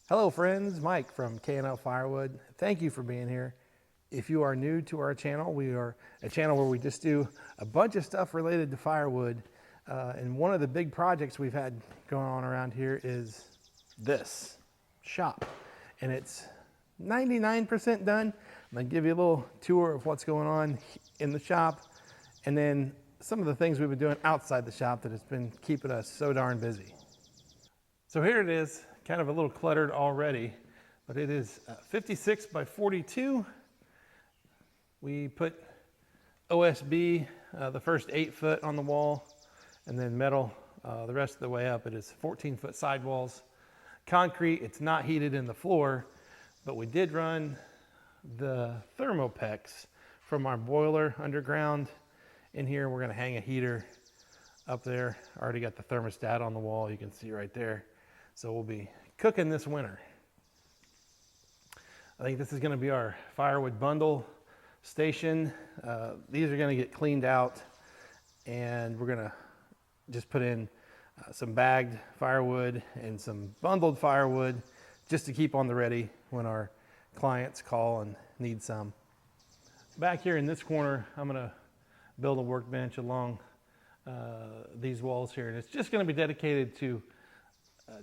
Hello friends, Mike from K&L Firewood. Thank you for being here. If you are new to our channel, we are a channel where we just do a bunch of stuff related to firewood. And one of the big projects we've had going on around here is this shop. And it's 99% done. I'm gonna give you a little tour of what's going on in the shop, and then some of the things we've been doing outside the shop that has been keeping us so darn busy. So here it is, kind of a little cluttered already, but it is 56 by 42. We put OSB, the first 8 foot on the wall, and then metal the rest of the way up. It is 14-foot sidewalls. Concrete, it's not heated in the floor, but we did run the Thermopex from our boiler underground in here. We're gonna hang a heater up there. Already got the thermostat on the wall, you can see right there. So we'll be cooking this winter. I think this is gonna be our firewood bundle station. These are gonna get cleaned out, and we're gonna just put in some bagged firewood and some bundled firewood just to keep on the ready when our clients call and need some. Back here in this corner, I'm gonna build a workbench along these walls here, and it's just gonna be dedicated to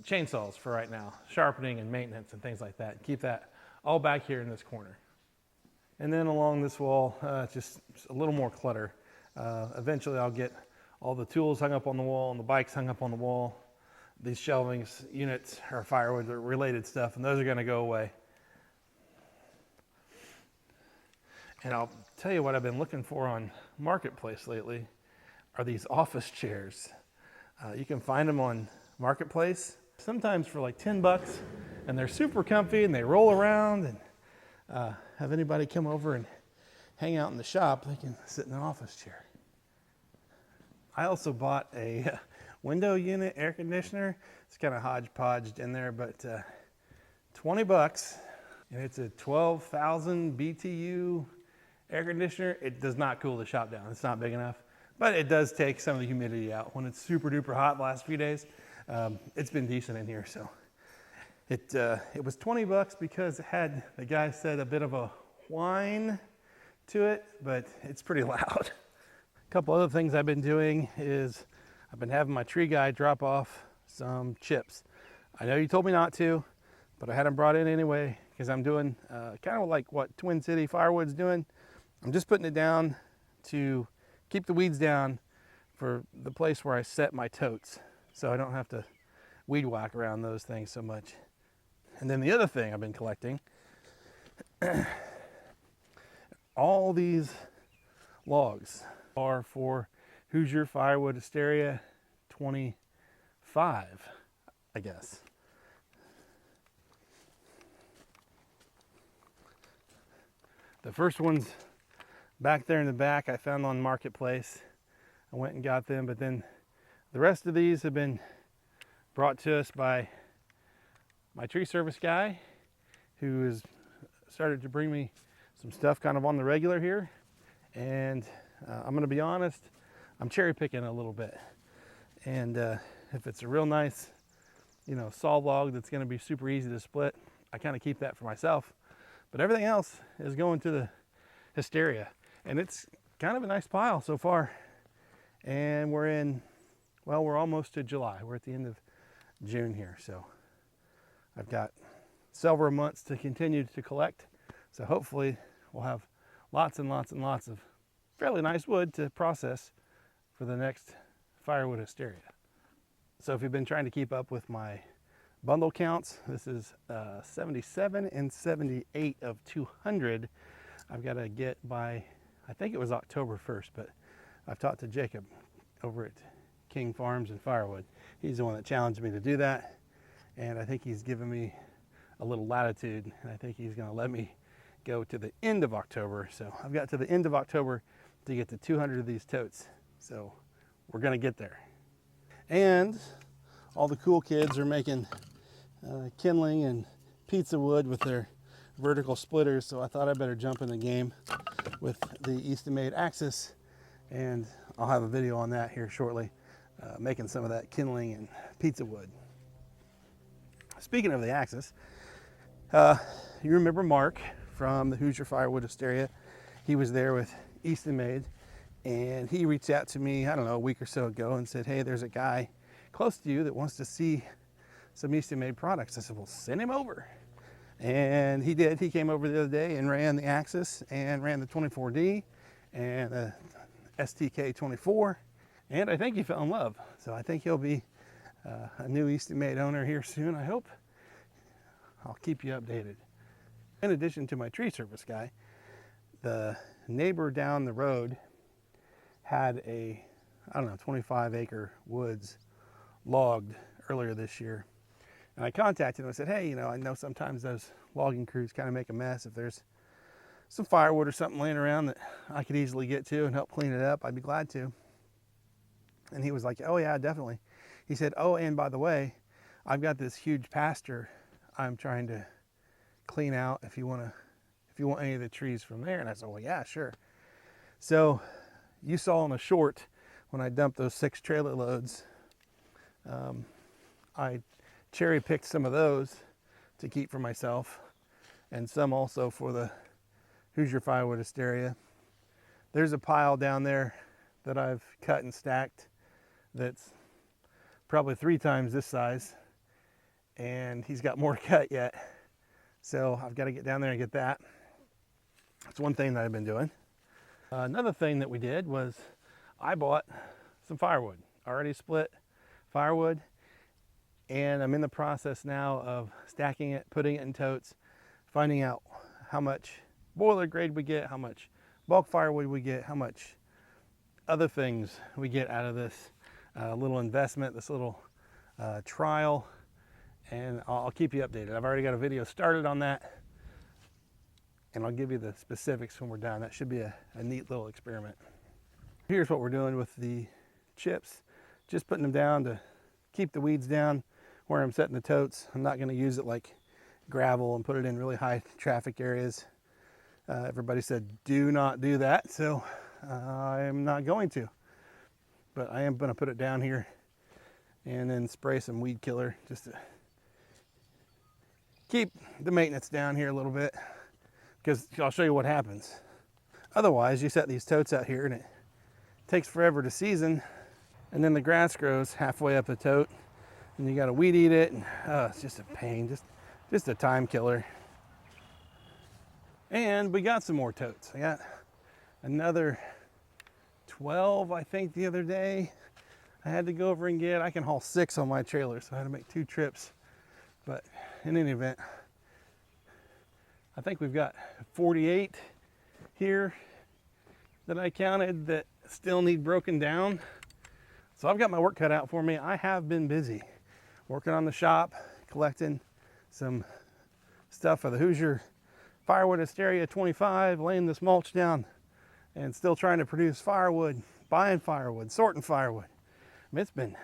chainsaws for right now, sharpening and maintenance and things like that. Keep that all back here in this corner. And then along this wall, just a little more clutter. Eventually I'll get all the tools hung up on the wall and the bikes hung up on the wall. These shelvings units are firewood related stuff, and those are gonna go away. And I'll tell you what I've been looking for on Marketplace lately are these office chairs. You can find them on Marketplace, sometimes for like 10 bucks, and they're super comfy and they roll around, and have anybody come over and hang out in the shop, they can sit in an office chair. I also bought a window unit air conditioner. It's kind of hodgepodged in there, but 20 bucks, and it's a 12,000 BTU air conditioner. It does not cool the shop down. It's not big enough, but it does take some of the humidity out. When it's super duper hot the last few days, it's been decent in here. So it was 20 bucks because it had, the guy said, a bit of a whine to it, but it's pretty loud. A couple other things I've been doing is I've been having my tree guy drop off some chips. I know you told me not to, but I had them brought in anyway because I'm doing kind of like what Twin City Firewood's doing. I'm just putting it down to keep the weeds down for the place where I set my totes, so I don't have to weed whack around those things so much. And then the other thing I've been collecting, all these logs are for Hoosier Firewood Hysteria 25, I guess. The first one's back there in the back, I found on Marketplace. I went and got them, but then the rest of these have been brought to us by my tree service guy, who has started to bring me some stuff kind of on the regular here. And I'm gonna be honest, I'm cherry picking a little bit. And if it's a real nice, saw log that's gonna be super easy to split, I kind of keep that for myself. But everything else is going to the Hysteria. And it's kind of a nice pile so far. And we're almost to July. We're at the end of June here. So I've got several months to continue to collect. So hopefully we'll have lots and lots and lots of fairly nice wood to process for the next Firewood Hysteria. So if you've been trying to keep up with my bundle counts, this is 77 and 78 of 200. I've got to get by, I think it was October 1st, but I've talked to Jacob over at King Farms and Firewood. He's the one that challenged me to do that, and I think he's given me a little latitude, and I think he's going to let me go to the end of October. So I've got to the end of October to get to 200 of these totes. So we're going to get there. And all the cool kids are making kindling and pizza wood with their vertical splitters, so I thought I better jump in the game with the Eastonmade Axis, and I'll have a video on that here shortly, making some of that kindling and pizza wood. Speaking of the Axis, you remember Mark from the Hoosier Firewood Hysteria? He was there with Eastonmade, and he reached out to me, I don't know, a week or so ago and said, hey, there's a guy close to you that wants to see some Eastonmade products. I said, well, send him over. And he did. He came over the other day and ran the Axis and ran the 24D and the STK24, and I think he fell in love. So I think he'll be a new Eastonmade owner here soon, I hope. I'll keep you updated. In addition to my tree service guy, the neighbor down the road had a, I don't know, 25-acre woods logged earlier this year. And I contacted him and said, hey, you know, I know sometimes those logging crews kind of make a mess. If there's some firewood or something laying around that I could easily get to and help clean it up, I'd be glad to. And he was like, oh yeah, definitely. He said, oh, and by the way, I've got this huge pasture I'm trying to clean out if you want any of the trees from there. And I said, well, yeah, sure. So you saw in the short when I dumped those 6 trailer loads, I cherry picked some of those to keep for myself and some also for the Hoosier Firewood Hysteria. There's a pile down there that I've cut and stacked that's probably 3 times this size, and he's got more to cut yet. So I've got to get down there and get that. That's one thing that I've been doing. Another thing that we did was I bought some firewood, already split firewood, and I'm in the process now of stacking it, putting it in totes, finding out how much boiler grade we get, how much bulk firewood we get, how much other things we get out of this little investment, this little trial, and I'll keep you updated. I've already got a video started on that, and I'll give you the specifics when we're done. That should be a neat little experiment. Here's what we're doing with the chips. Just putting them down to keep the weeds down where I'm setting the totes. I'm not going to use it like gravel and put it in really high traffic areas. Everybody said do not do that, so I'm not going to. But I am going to put it down here and then spray some weed killer just to keep the maintenance down here a little bit, because I'll show you what happens. Otherwise, you set these totes out here and it takes forever to season, and then the grass grows halfway up the tote and you got to weed eat it, and it's just a pain, just a time killer. And we got some more totes. I got another 12, I think, the other day. I had to go over and get. I can haul 6 on my trailer, so I had to make 2 trips. But in any event, I think we've got 48 here that I counted that still need broken down. So I've got my work cut out for me. I have been busy working on the shop, collecting some stuff for the Hoosier Firewood Hysteria 25, laying this mulch down, and still trying to produce firewood, buying firewood, sorting firewood. I mean, it's been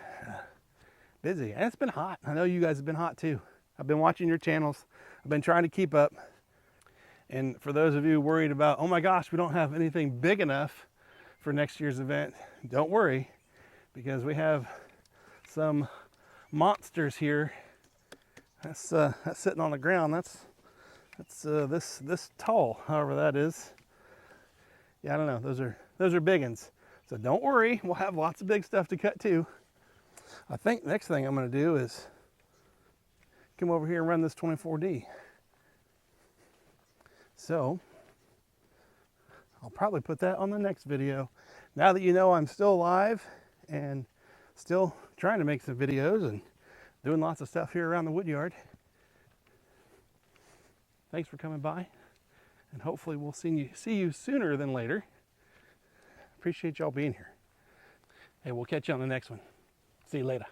busy, and it's been hot. I know you guys have been hot too. I've been watching your channels. I've been trying to keep up. And for those of you worried about, oh my gosh, we don't have anything big enough for next year's event, don't worry, because we have some monsters here. That's sitting on the ground. That's this tall, however that is. Yeah, I don't know. Those are big ones. So don't worry, we'll have lots of big stuff to cut too. I think next thing I'm going to do is come over here and run this 24D. So I'll probably put that on the next video. Now that you know I'm still alive and still trying to make some videos and doing lots of stuff here around the woodyard. Thanks for coming by, and hopefully we'll see you sooner than later. Appreciate y'all being here. Hey, we'll catch you on the next one. See you later.